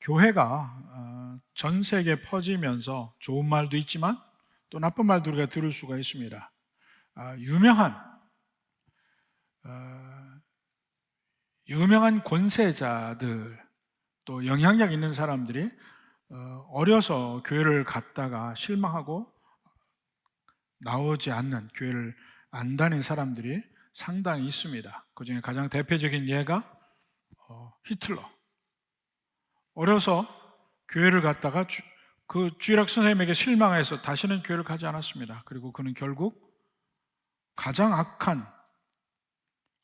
교회가 전 세계에 퍼지면서 좋은 말도 있지만 또 나쁜 말도 우리가 들을 수가 있습니다. 유명한 권세자들 또 영향력 있는 사람들이 어려서 교회를 갔다가 실망하고 나오지 않는, 교회를 안 다닌 사람들이 상당히 있습니다. 그 중에 가장 대표적인 예가 히틀러. 어려서 교회를 갔다가 그 주일학 선생님에게 실망해서 다시는 교회를 가지 않았습니다. 그리고 그는 결국 가장 악한,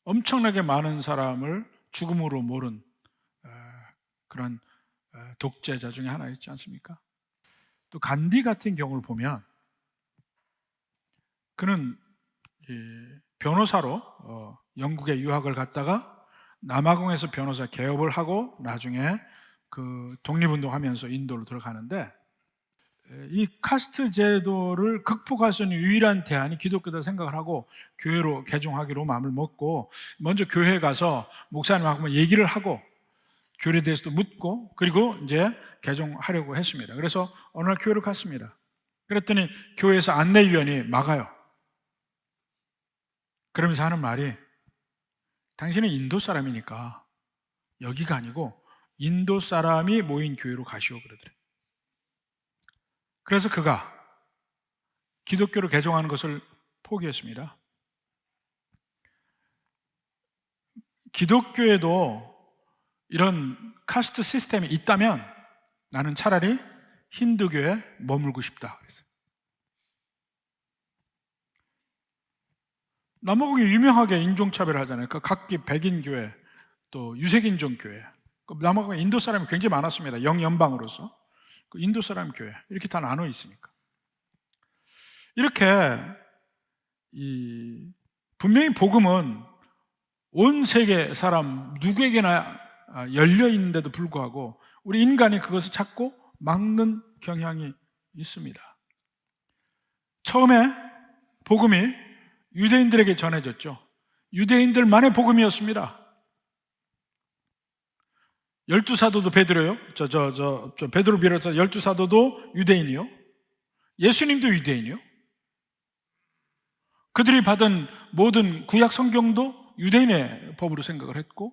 엄청나게 많은 사람을 죽음으로 몰은 그런 독재자 중에 하나 있지 않습니까? 또 간디 같은 경우를 보면 그는 변호사로 영국에 유학을 갔다가 남아공에서 변호사 개업을 하고 나중에 그 독립운동하면서 인도로 들어가는데, 이 카스트 제도를 극복할 수 있는 유일한 대안이 기독교다 생각을 하고 교회로 개종하기로 마음을 먹고 먼저 교회에 가서 목사님하고 얘기를 하고 교회에 대해서도 묻고 그리고 이제 개종하려고 했습니다. 그래서 어느 날 교회를 갔습니다. 그랬더니 교회에서 안내위원이 막아요. 그러면서 하는 말이, 당신은 인도 사람이니까 여기가 아니고 인도 사람이 모인 교회로 가시오 그러더래요. 그래서 그가 기독교로 개종하는 것을 포기했습니다. 기독교에도 이런 카스트 시스템이 있다면 나는 차라리 힌두교에 머물고 싶다 그랬어요. 남아공이 유명하게 인종차별을 하잖아요. 그 각기 백인교회, 또 유색인종교회, 남아공에 인도 사람이 굉장히 많았습니다. 영연방으로서 그 인도 사람 교회 이렇게 다 나눠 있으니까. 이렇게 분명히 복음은 온 세계 사람 누구에게나 열려 있는데도 불구하고 우리 인간이 그것을 찾고 막는 경향이 있습니다. 처음에 복음이 유대인들에게 전해졌죠. 유대인들만의 복음이었습니다. 12사도도 베드로요. 베드로 비롯해서 12사도도 유대인이요. 예수님도 유대인이요. 그들이 받은 모든 구약 성경도 유대인의 법으로 생각을 했고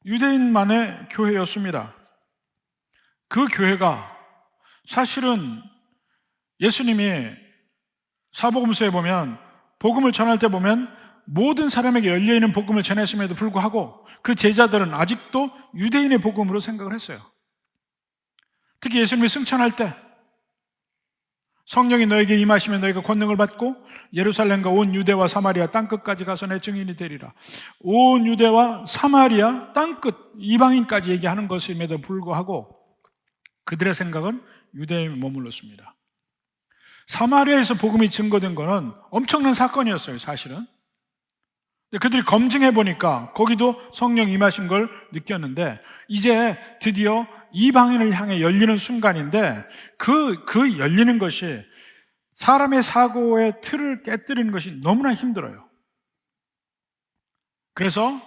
유대인만의 교회였습니다. 그 교회가 사실은 예수님이 사복음서에 보면 복음을 전할 때 보면 모든 사람에게 열려있는 복음을 전했음에도 불구하고 그 제자들은 아직도 유대인의 복음으로 생각을 했어요. 특히 예수님이 승천할 때 성령이 너에게 임하시면 너희가 권능을 받고 예루살렘과 온 유대와 사마리아 땅끝까지 가서 내 증인이 되리라. 온 유대와 사마리아 땅끝 이방인까지 얘기하는 것임에도 불구하고 그들의 생각은 유대에 머물렀습니다. 사마리아에서 복음이 증거된 것은 엄청난 사건이었어요, 사실은. 그들이 검증해 보니까 거기도 성령 임하신 걸 느꼈는데 이제 드디어 이방인을 향해 열리는 순간인데 그 열리는 것이 사람의 사고의 틀을 깨뜨리는 것이 너무나 힘들어요. 그래서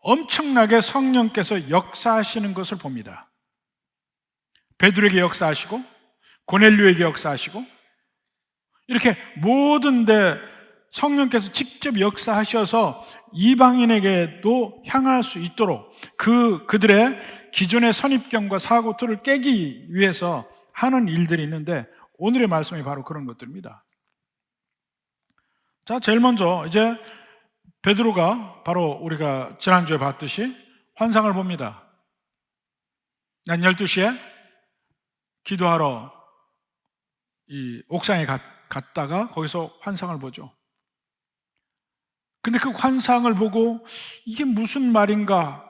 엄청나게 성령께서 역사하시는 것을 봅니다. 베드로에게 역사하시고 고넬료에게 역사하시고 이렇게 모든 데 성령께서 직접 역사하셔서 이방인에게도 향할 수 있도록 그들의 기존의 선입견과 사고틀을 깨기 위해서 하는 일들이 있는데 오늘의 말씀이 바로 그런 것들입니다. 자, 제일 먼저 이제 베드로가 바로 우리가 지난주에 봤듯이 환상을 봅니다. 난 12시에 기도하러 이 옥상에 갔다가 거기서 환상을 보죠. 근데 그 환상을 보고 이게 무슨 말인가,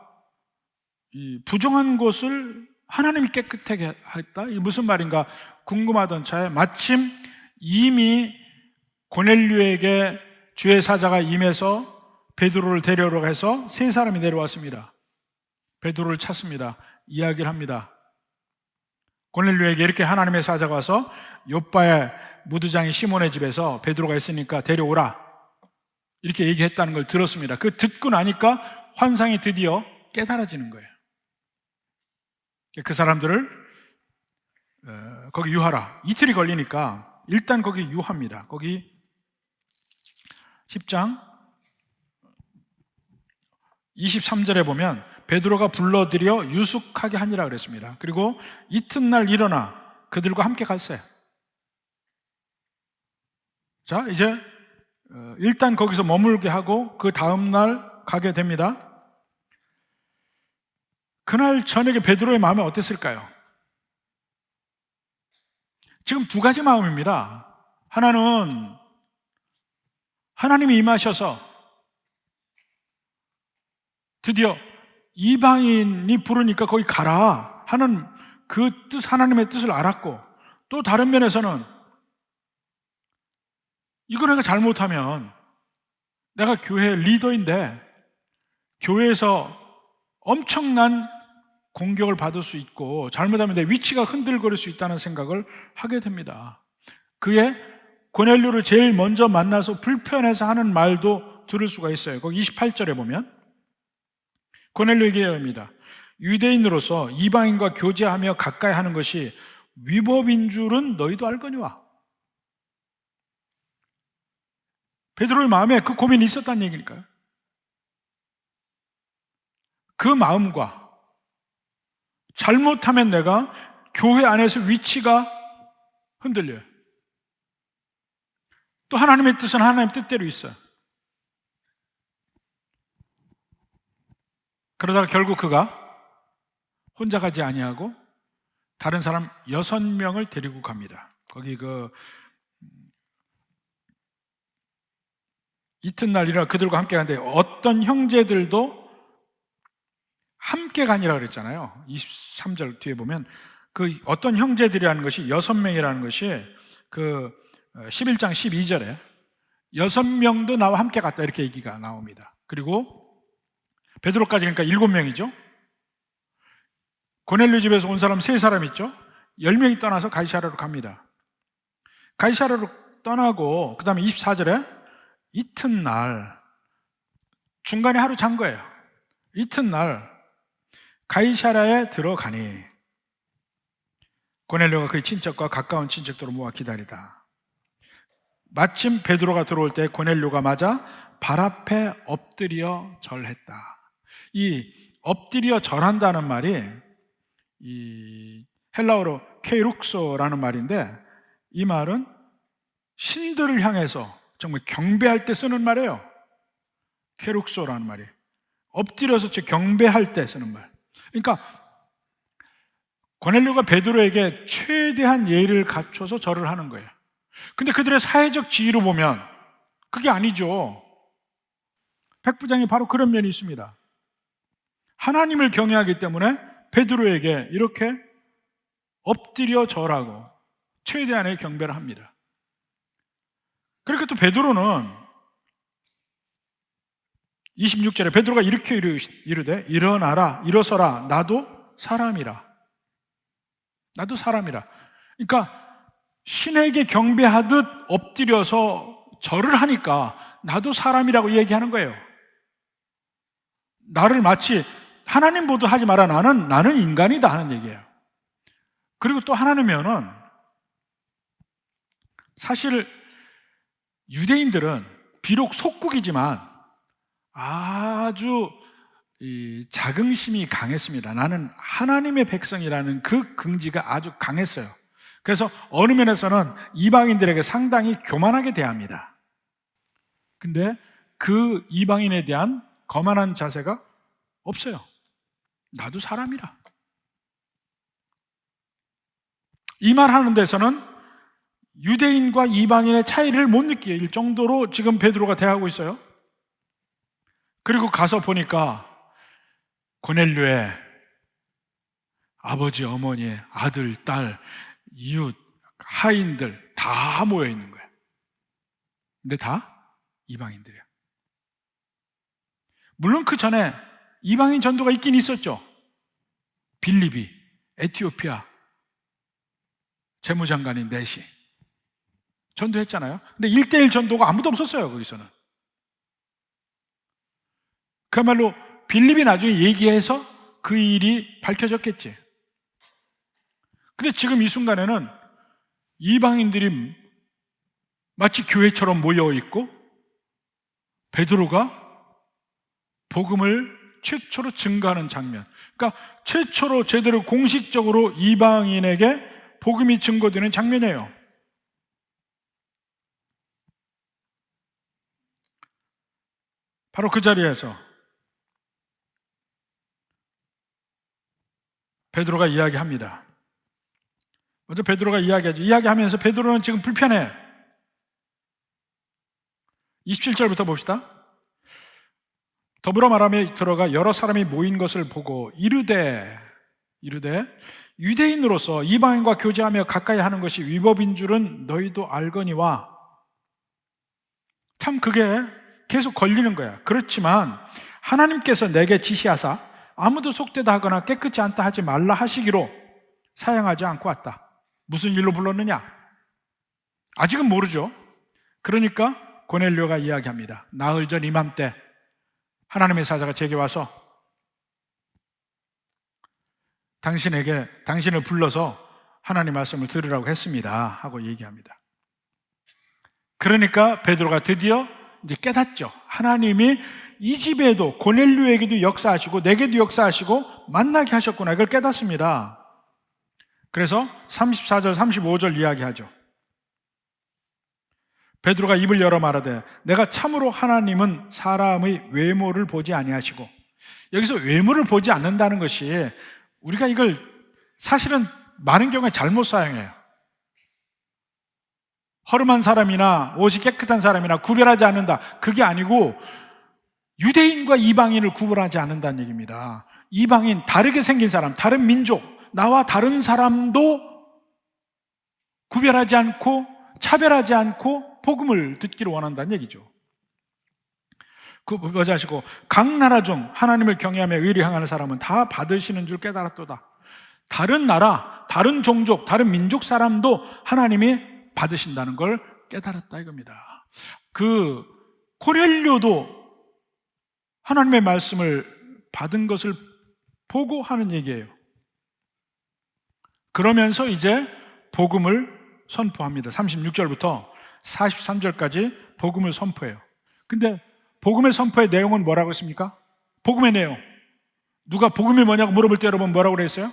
이 부정한 것을 하나님이 깨끗하게 했다, 이게 무슨 말인가 궁금하던 차에 마침 이미 고넬료에게 주의 사자가 임해서 베드로를 데려오라고 해서 세 사람이 내려왔습니다. 베드로를 찾습니다. 이야기를 합니다. 고넬료에게 이렇게 하나님의 사자가 와서 욥바의 무두장이 시몬의 집에서 베드로가 있으니까 데려오라 이렇게 얘기했다는 걸 들었습니다. 그 듣고 나니까 환상이 드디어 깨달아지는 거예요. 그 사람들을 거기 유하라. 이틀이 걸리니까 일단 거기 유합니다. 거기 10장 23절에 보면 베드로가 불러들여 유숙하게 하니라 그랬습니다. 그리고 이튿날 일어나 그들과 함께 갔어요. 자, 이제 일단 거기서 머물게 하고 그 다음날 가게 됩니다. 그날 저녁에 베드로의 마음이 어땠을까요? 지금 두 가지 마음입니다. 하나는 하나님이 임하셔서 드디어 이방인이 부르니까 거기 가라 하는 그 뜻, 하나님의 뜻을 알았고, 또 다른 면에서는 이거 내가 잘못하면 내가 교회 리더인데 교회에서 엄청난 공격을 받을 수 있고 잘못하면 내 위치가 흔들거릴 수 있다는 생각을 하게 됩니다. 그의 고넬료를 제일 먼저 만나서 불편해서 하는 말도 들을 수가 있어요. 거기 28절에 보면 고넬료에게 얘기합니다. 유대인으로서 이방인과 교제하며 가까이 하는 것이 위법인 줄은 너희도 알거니와. 베드로의 마음에 그 고민이 있었다는 얘기니까요. 그 마음과 잘못하면 내가 교회 안에서 위치가 흔들려요. 또 하나님의 뜻은 하나님의 뜻대로 있어요. 그러다가 결국 그가 혼자 가지 아니하고 다른 사람 6명을 데리고 갑니다. 거기 이튿날이라 그들과 함께 가는데 어떤 형제들도 함께 가니라 그랬잖아요. 23절 뒤에 보면 그 어떤 형제들이라는 것이 6명이라는 것이 그 11장 12절에 6명도 나와 함께 갔다 이렇게 얘기가 나옵니다. 그리고 베드로까지 그러니까 7명이죠. 고넬료 집에서 온 사람 3사람 있죠. 10명이 떠나서 가이사랴로 갑니다. 가이사랴로 떠나고 그 다음에 24절에 이튿날 중간에 하루 잔 거예요. 이튿날 가이사랴에 들어가니 고넬료가 그의 친척과 가까운 친척들을 모아 기다리다. 마침 베드로가 들어올 때 고넬료가 맞아 발 앞에 엎드려 절했다. 이 엎드려 절한다는 말이 이 헬라어로 케이룩소라는 말인데 이 말은 신들을 향해서 정말 경배할 때 쓰는 말이에요. 케이룩소라는 말이 엎드려서 경배할 때 쓰는 말. 그러니까 고넬료가 베드로에게 최대한 예의를 갖춰서 절을 하는 거예요. 근데 그들의 사회적 지위로 보면 그게 아니죠. 백부장이 바로 그런 면이 있습니다. 하나님을 경외하기 때문에 베드로에게 이렇게 엎드려 절하고 최대한의 경배를 합니다. 그러니까 또 베드로는 26절에 베드로가 이렇게 이르되 일어나라 일어서라 나도 사람이라. 나도 사람이라. 그러니까 신에게 경배하듯 엎드려서 절을 하니까 나도 사람이라고 얘기하는 거예요. 나를 마치 하나님 보듯 하지 마라. 나는 인간이다 하는 얘기예요. 그리고 또 하나님은 사실 유대인들은 비록 속국이지만 아주 자긍심이 강했습니다. 나는 하나님의 백성이라는 그 긍지가 아주 강했어요. 그래서 어느 면에서는 이방인들에게 상당히 교만하게 대합니다. 근데 그 이방인에 대한 거만한 자세가 없어요. 나도 사람이라. 이 말 하는 데서는 유대인과 이방인의 차이를 못 느낄 정도로 지금 베드로가 대하고 있어요. 그리고 가서 보니까 고넬료의 아버지, 어머니, 아들, 딸, 이웃, 하인들 다 모여 있는 거예요. 근데 다 이방인들이에요. 물론 그 전에 이방인 전도가 있긴 있었죠. 빌립이, 에티오피아 재무장관인 넷이 전도했잖아요. 근데 1:1 전도가 아무도 없었어요. 거기서는. 그야말로 빌립이 나중에 얘기해서 그 일이 밝혀졌겠지. 근데 지금 이 순간에는 이방인들이 마치 교회처럼 모여 있고 베드로가 복음을 최초로 증거하는 장면. 그러니까 최초로 제대로 공식적으로 이방인에게 복음이 증거되는 장면이에요. 바로 그 자리에서 베드로가 이야기합니다. 먼저 베드로가 이야기하죠. 이야기하면서 베드로는 지금 불편해. 27절부터 봅시다. 더불어 말하며 들어가 여러 사람이 모인 것을 보고 이르되 유대인으로서 이방인과 교제하며 가까이 하는 것이 위법인 줄은 너희도 알거니와. 참 그게 계속 걸리는 거야. 그렇지만 하나님께서 내게 지시하사 아무도 속되다 하거나 깨끗지 않다 하지 말라 하시기로 사양하지 않고 왔다. 무슨 일로 불렀느냐? 아직은 모르죠. 그러니까 고넬료가 이야기합니다. 나흘 전 이맘때 하나님의 사자가 제게 와서 당신을 불러서 하나님 말씀을 들으라고 했습니다 하고 얘기합니다. 그러니까 베드로가 드디어 이제 깨닫죠. 하나님이 이 집에도 고넬료에게도 역사하시고 내게도 역사하시고 만나게 하셨구나, 이걸 깨닫습니다. 그래서 34절 35절 이야기하죠. 베드로가 입을 열어 말하되 내가 참으로 하나님은 사람의 외모를 보지 아니하시고, 여기서 외모를 보지 않는다는 것이 우리가 이걸 사실은 많은 경우에 잘못 사용해요. 허름한 사람이나 옷이 깨끗한 사람이나 구별하지 않는다, 그게 아니고 유대인과 이방인을 구분하지 않는다는 얘기입니다. 이방인, 다르게 생긴 사람, 다른 민족, 나와 다른 사람도 구별하지 않고 차별하지 않고 복음을 듣기를 원한다는 얘기죠. 그것이 하시고 각 나라 중 하나님을 경외하며 의를 향하는 사람은 다 받으시는 줄 깨달았도다. 다른 나라, 다른 종족, 다른 민족 사람도 하나님이 받으신다는 걸 깨달았다 이겁니다. 그 고넬료도 하나님의 말씀을 받은 것을 보고 하는 얘기예요. 그러면서 이제 복음을 선포합니다. 36절부터 43절까지 복음을 선포해요. 근데 복음의 선포의 내용은 뭐라고 했습니까? 복음의 내용, 누가 복음이 뭐냐고 물어볼 때 여러분 뭐라고 그랬어요?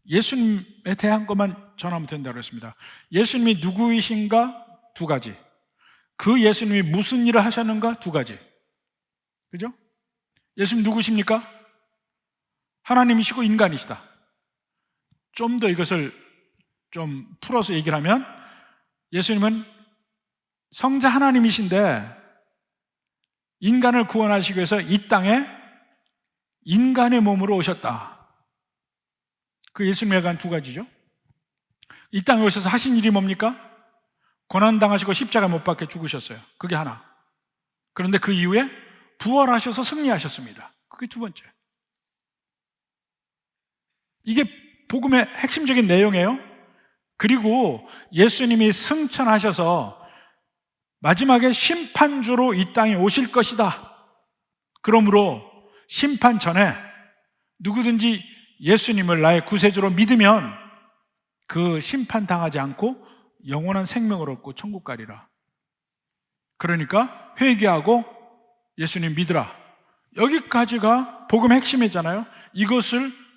예수님에 대한 것만 전하면 된다고 했습니다. 예수님이 누구이신가? 두 가지. 그 예수님이 무슨 일을 하셨는가? 두 가지. 그죠? 예수님 누구십니까? 하나님이시고 인간이시다. 좀 더 이것을 좀 풀어서 얘기를 하면 예수님은 성자 하나님이신데 인간을 구원하시기 위해서 이 땅에 인간의 몸으로 오셨다. 그 예수님에 관한 두 가지죠. 이 땅에 오셔서 하신 일이 뭡니까? 고난당하시고 십자가 못 박혀 죽으셨어요. 그게 하나. 그런데 그 이후에 부활하셔서 승리하셨습니다. 그게 두 번째. 이게 복음의 핵심적인 내용이에요. 그리고 예수님이 승천하셔서 마지막에 심판주로 이 땅에 오실 것이다. 그러므로 심판 전에 누구든지 예수님을 나의 구세주로 믿으면 그 심판당하지 않고 영원한 생명을 얻고 천국 가리라. 그러니까 회개하고 예수님 믿으라. 여기까지가 복음의 핵심이잖아요. 이것을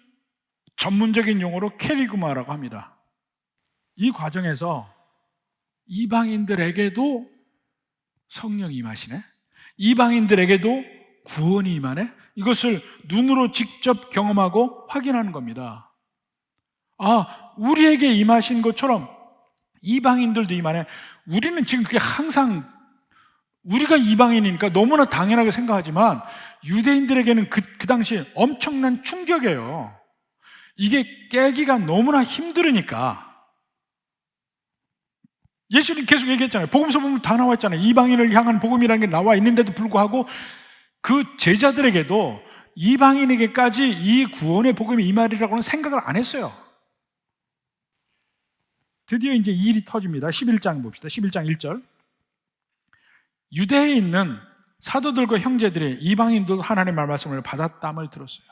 전문적인 용어로 캐리그마라고 합니다. 이 과정에서 이방인들에게도 성령이 임하시네, 이방인들에게도 구원이 임하네, 이것을 눈으로 직접 경험하고 확인하는 겁니다. 아, 우리에게 임하신 것처럼 이방인들도 임하네. 우리는 지금 그게 항상 우리가 이방인이니까 너무나 당연하게 생각하지만 유대인들에게는 그 당시에 엄청난 충격이에요. 이게 깨기가 너무나 힘들으니까. 예수님 계속 얘기했잖아요. 복음서 보면 다 나와 있잖아요. 이방인을 향한 복음이라는 게 나와 있는데도 불구하고 그 제자들에게도 이방인에게까지 이 구원의 복음이 임하리라고는 생각을 안 했어요. 드디어 이제 이 일이 터집니다. 11장 봅시다. 11장 1절. 유대에 있는 사도들과 형제들이 이방인도 하나님의 말씀을 받았담을 들었어요.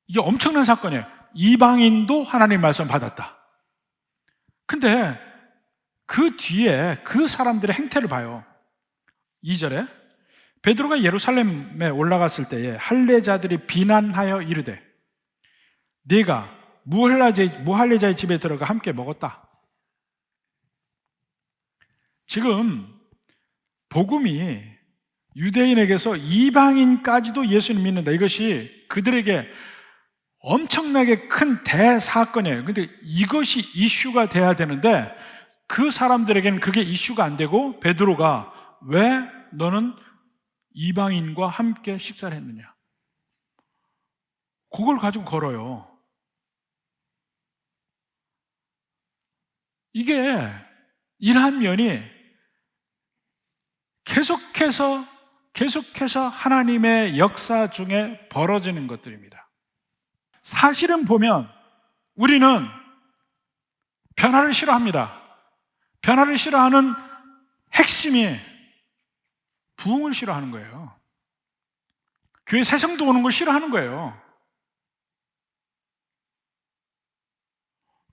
이게 엄청난 사건이에요. 이방인도 하나님 말씀 받았다. 근데 그 뒤에 그 사람들의 행태를 봐요. 2절에 베드로가 예루살렘에 올라갔을 때에 할례자들이 비난하여 이르되 네가 무할례자의 집에 들어가 함께 먹었다. 지금 복음이 유대인에게서 이방인까지도 예수님 믿는다. 이것이 그들에게 엄청나게 큰 대사건이에요. 근데 이것이 이슈가 돼야 되는데 그 사람들에게는 그게 이슈가 안 되고 베드로가 왜 너는 이방인과 함께 식사를 했느냐? 그걸 가지고 걸어요. 이게 이러한 면이 계속해서 하나님의 역사 중에 벌어지는 것들입니다. 사실은 보면 우리는 변화를 싫어합니다. 변화를 싫어하는 핵심이 부흥을 싫어하는 거예요. 교회 새 성도 오는 걸 싫어하는 거예요.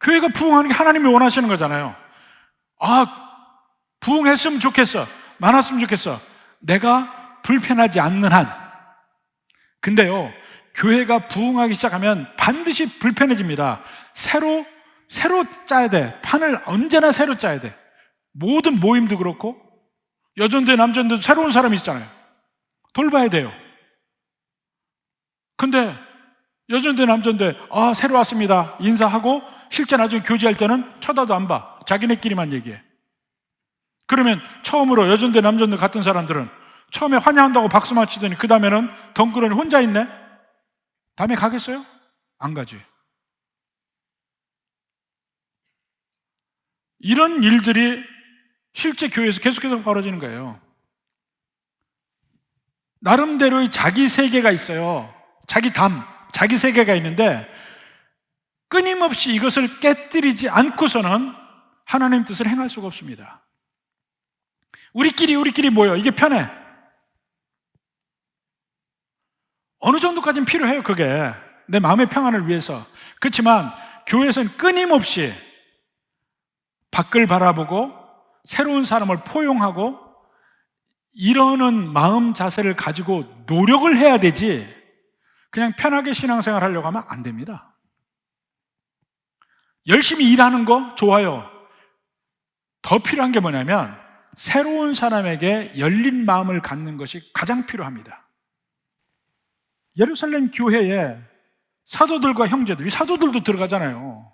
교회가 부흥하는 게 하나님이 원하시는 거잖아요. 부흥했으면 좋겠어. 많았으면 좋겠어. 내가 불편하지 않는 한. 근데요, 교회가 부흥하기 시작하면 반드시 불편해집니다. 새로 짜야 돼. 판을 언제나 새로 짜야 돼. 모든 모임도 그렇고 여전대 남전대도 새로운 사람이 있잖아요. 돌봐야 돼요. 근데 여전대 남전대 새로 왔습니다 인사하고 실제 나중에 교제할 때는 쳐다도 안 봐. 자기네끼리만 얘기해. 그러면 처음으로 여전대 남전대 같은 사람들은 처음에 환영한다고 박수만 치더니 그 다음에는 덩그러니 혼자 있네? 다음에 가겠어요? 안 가지. 이런 일들이 실제 교회에서 계속해서 벌어지는 거예요. 나름대로의 자기 세계가 있어요. 자기 세계가 있는데 끊임없이 이것을 깨뜨리지 않고서는 하나님 뜻을 행할 수가 없습니다. 우리끼리 모여. 이게 편해. 어느 정도까지는 필요해요, 그게. 내 마음의 평안을 위해서. 그렇지만 교회에서는 끊임없이 밖을 바라보고 새로운 사람을 포용하고 이러는 마음 자세를 가지고 노력을 해야 되지 그냥 편하게 신앙생활 하려고 하면 안 됩니다. 열심히 일하는 거 좋아요. 더 필요한 게 뭐냐면 새로운 사람에게 열린 마음을 갖는 것이 가장 필요합니다. 예루살렘 교회에 사도들과 형제들, 이 사도들도 들어가잖아요.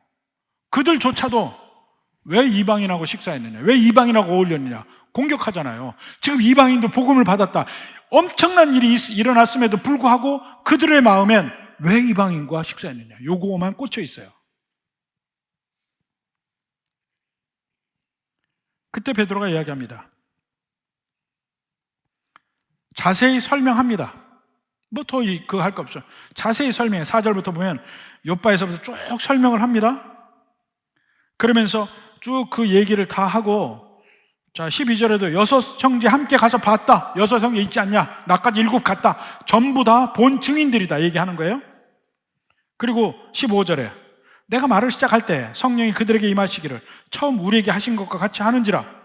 그들조차도 왜 이방인하고 식사했느냐, 왜 이방인하고 어울렸느냐 공격하잖아요. 지금 이방인도 복음을 받았다. 엄청난 일이 일어났음에도 불구하고 그들의 마음엔 왜 이방인과 식사했느냐 요거만 꽂혀 있어요. 그때 베드로가 이야기합니다. 자세히 설명합니다. 뭐 더 그거 할 거 없어요. 자세히 설명해. 4절부터 보면 욥바에서부터 쭉 설명을 합니다. 그러면서 쭉 그 얘기를 다 하고, 자 12절에도 6 형제 함께 가서 봤다. 6 형제 있지 않냐? 나까지 7 갔다. 전부 다 본 증인들이다 얘기하는 거예요. 그리고 15절에 내가 말을 시작할 때 성령이 그들에게 임하시기를 처음 우리에게 하신 것과 같이 하는지라.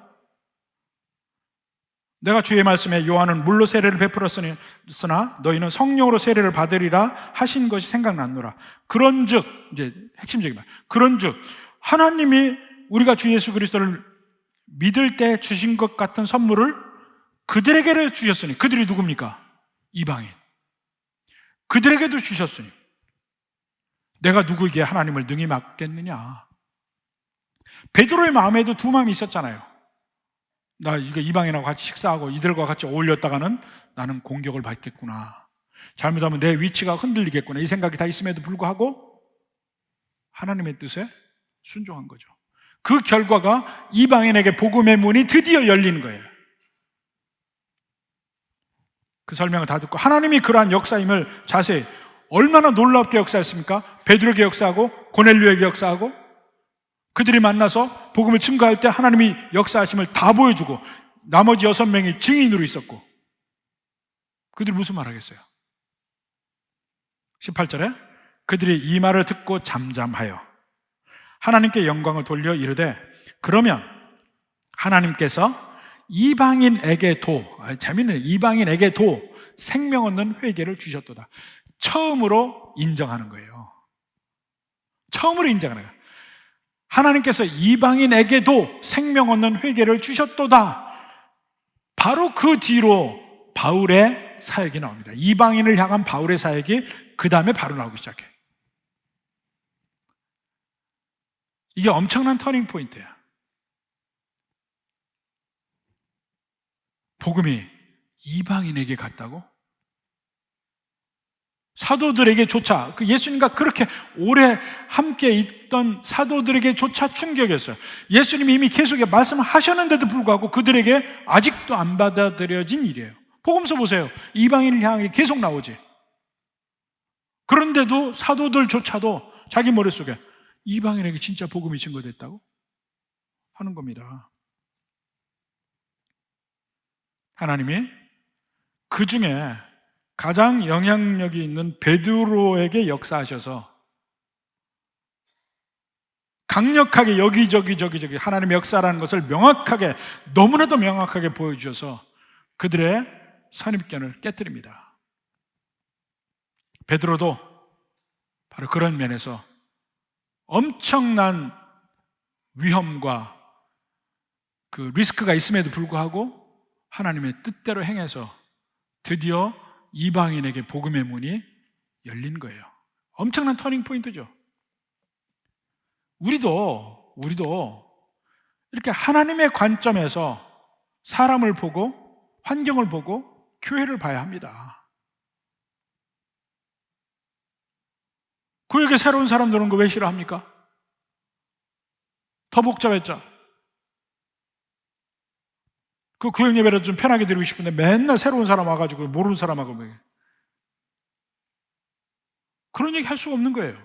내가 주의 말씀에 요한은 물로 세례를 베풀었으나 너희는 성령으로 세례를 받으리라 하신 것이 생각났노라. 그런즉, 이제 핵심적인 말, 그런즉 하나님이 우리가 주 예수 그리스도를 믿을 때 주신 것 같은 선물을 그들에게 주셨으니, 그들이 누굽니까? 이방인. 그들에게도 주셨으니 내가 누구에게 하나님을 능히 맡겠느냐. 베드로의 마음에도 두 마음이 있었잖아요. 나 이거 이방인하고 같이 식사하고 이들과 같이 어울렸다가는 나는 공격을 받겠구나, 잘못하면 내 위치가 흔들리겠구나, 이 생각이 다 있음에도 불구하고 하나님의 뜻에 순종한 거죠. 그 결과가 이방인에게 복음의 문이 드디어 열리는 거예요. 그 설명을 다 듣고 하나님이 그러한 역사임을 자세히, 얼마나 놀랍게 역사했습니까? 베드로에게 역사하고 고넬료에게 역사하고 그들이 만나서 복음을 증거할 때 하나님이 역사하심을 다 보여주고 나머지 6명이 증인으로 있었고, 그들이 무슨 말 하겠어요? 18절에 그들이 이 말을 듣고 잠잠하여 하나님께 영광을 돌려 이르되, 그러면 하나님께서 이방인에게도, 재미있는, 이방인에게도 생명 얻는 회개를 주셨도다. 처음으로 인정하는 거예요. 처음으로 인정하는 거예요. 하나님께서 이방인에게도 생명 얻는 회개를 주셨도다. 바로 그 뒤로 바울의 사역이 나옵니다. 이방인을 향한 바울의 사역이 그 다음에 바로 나오기 시작해요. 이게 엄청난 터닝 포인트야. 복음이 이방인에게 갔다고? 사도들에게조차, 그 예수님과 그렇게 오래 함께 있던 사도들에게조차 충격이었어요. 예수님이 이미 계속 말씀하셨는데도 불구하고 그들에게 아직도 안 받아들여진 일이에요. 복음서 보세요. 이방인을 향해 계속 나오지. 그런데도 사도들조차도 자기 머릿속에 이방인에게 진짜 복음이 증거됐다고 하는 겁니다. 하나님이 그 중에 가장 영향력이 있는 베드로에게 역사하셔서 강력하게 여기저기 하나님의 역사라는 것을 명확하게, 너무나도 명확하게 보여주셔서 그들의 선입견을 깨뜨립니다. 베드로도 바로 그런 면에서 엄청난 위험과 그 리스크가 있음에도 불구하고 하나님의 뜻대로 행해서 드디어 이방인에게 복음의 문이 열린 거예요. 엄청난 터닝 포인트죠. 우리도 이렇게 하나님의 관점에서 사람을 보고 환경을 보고 교회를 봐야 합니다. 구역에 새로운 사람 들어오는 거 왜 싫어합니까? 더 복잡했죠. 그 구역 예배를 좀 편하게 드리고 싶은데 맨날 새로운 사람 와가지고 모르는 사람하고 그런 얘기 할 수가 없는 거예요.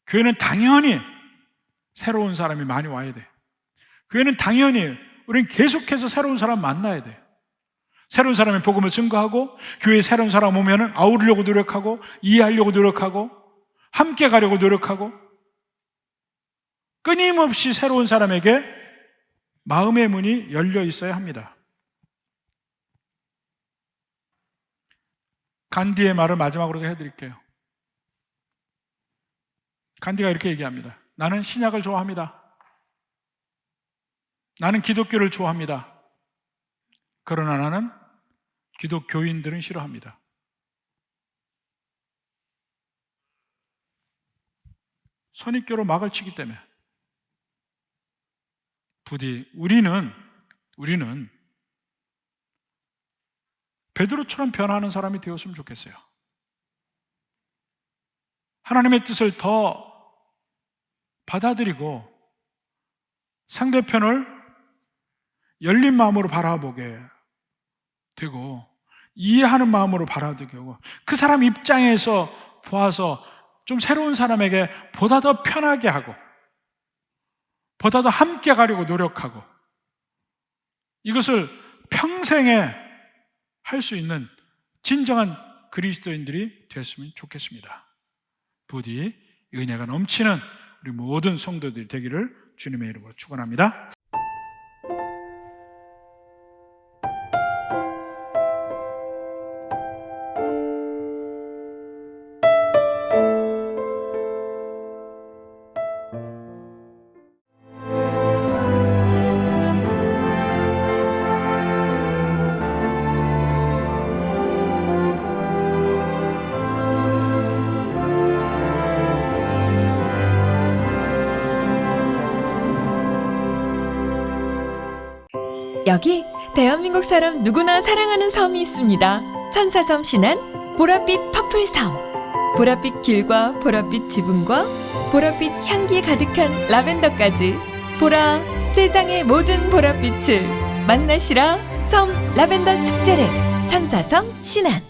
교회는 당연히 새로운 사람이 많이 와야 돼. 교회는 당연히 우리는 계속해서 새로운 사람 만나야 돼. 새로운 사람의 복음을 증거하고 교회에 새로운 사람 오면은 아우르려고 노력하고 이해하려고 노력하고 함께 가려고 노력하고 끊임없이 새로운 사람에게 마음의 문이 열려 있어야 합니다. 간디의 말을 마지막으로 해드릴게요. 간디가 이렇게 얘기합니다. 나는 신약을 좋아합니다. 나는 기독교를 좋아합니다. 그러나 나는 기독교인들은 싫어합니다. 선입교로 막을 치기 때문에. 부디 우리는 베드로처럼 변하는 사람이 되었으면 좋겠어요. 하나님의 뜻을 더 받아들이고 상대편을 열린 마음으로 바라보게 되고 이해하는 마음으로 바라보게 되고 그 사람 입장에서 보아서 좀 새로운 사람에게 보다 더 편하게 하고 보다 더 함께 가려고 노력하고 이것을 평생에 할 수 있는 진정한 그리스도인들이 됐으면 좋겠습니다. 부디 은혜가 넘치는 우리 모든 성도들이 되기를 주님의 이름으로 축원합니다. 여기 대한민국 사람 누구나 사랑하는 섬이 있습니다. 천사섬 신안 보랏빛 퍼플섬. 보랏빛 길과 보랏빛 지붕과 보랏빛 향기 가득한 라벤더까지 보라 세상의 모든 보랏빛을 만나시라 섬 라벤더 축제를 천사섬 신안.